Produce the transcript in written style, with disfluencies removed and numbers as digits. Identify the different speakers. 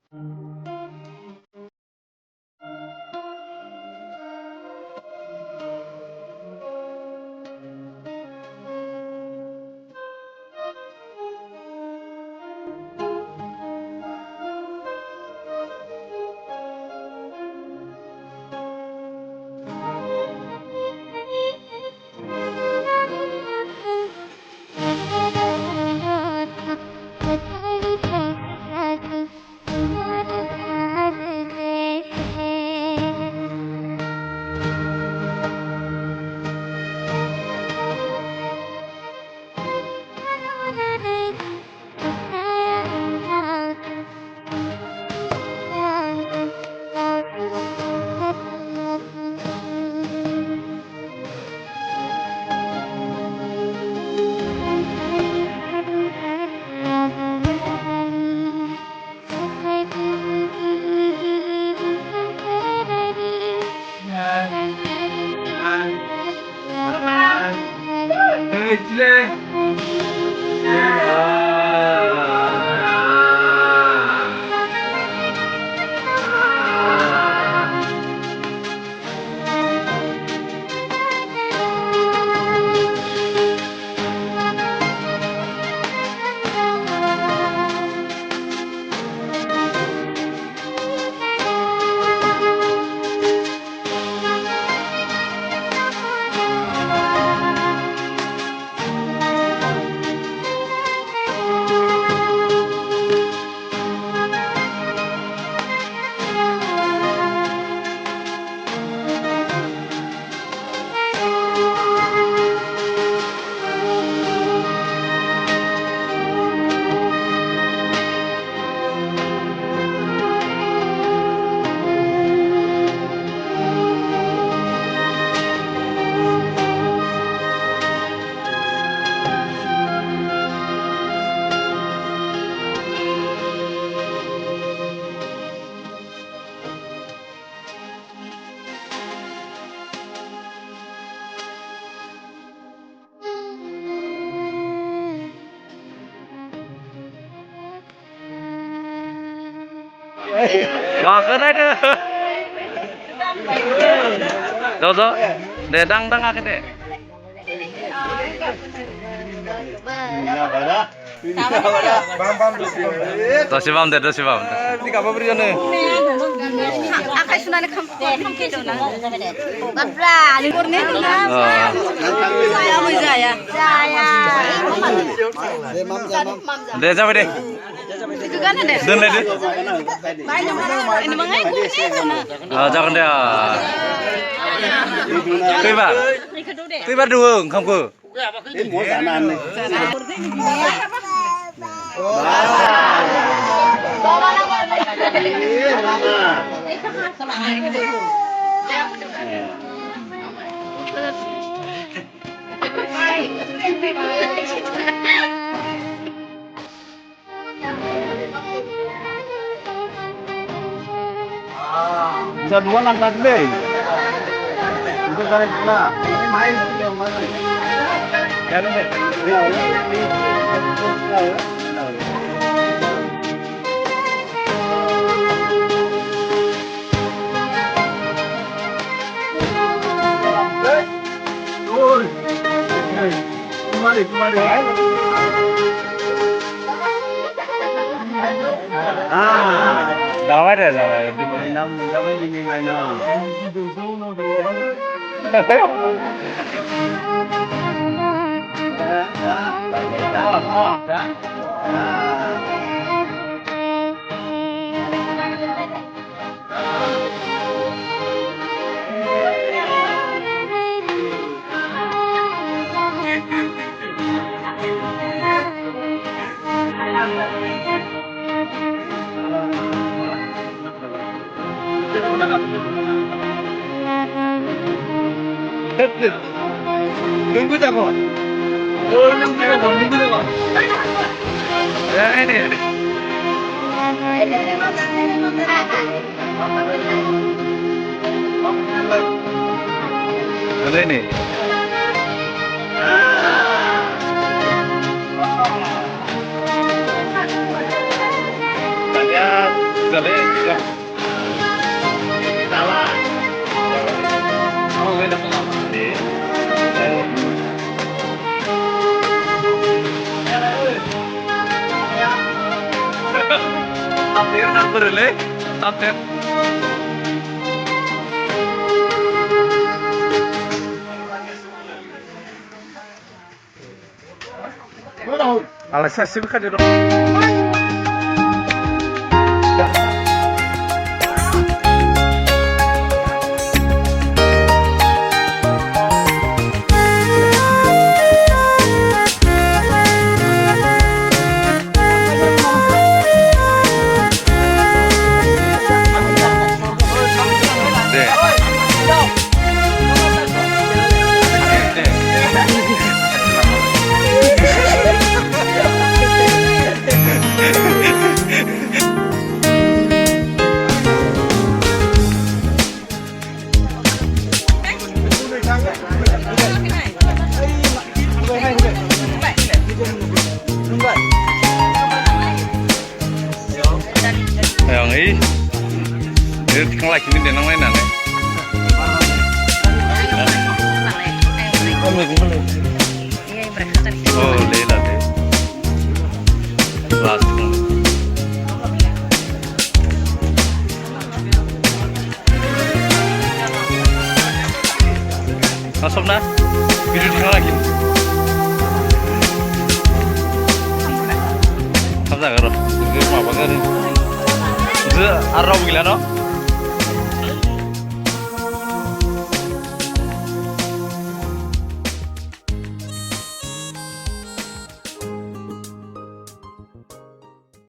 Speaker 1: Wah, keren deh. Dodo, dedang dang akeh deh. Dosi bam deh, dosi bam. Di kapal beri jane.
Speaker 2: Akai sunane kamki dona. Badra, lingkurne dona. Saya mau saya.
Speaker 1: Deh sampai deh.
Speaker 2: Itu kan deh.
Speaker 1: Dan deh.
Speaker 2: Ini mangai kurni dona.
Speaker 1: Jangan deh. Tiba. Tiba duung kamu.
Speaker 3: Ini mau sanan nih. Bisa dua langkah deh. Itu kan pula. Main yang mana? Jangan deh. Kembali.
Speaker 1: Dawa deh, dawa.
Speaker 3: Enam, dapat ini enam. Tunggu tak kau? Tunggu.
Speaker 1: Ya ini. Ada ini. Dale, ya. Salah. Oh, gue dapat apa? Hampir dulu, hampir. Alas sih kan dulu. Yang ini, dia tikang lagi ni dia nang lain nane. Oh, lela deh. Last. Masuk na, video tikang lagi. Apa karo? Ini apa karo? Itu arah gila no?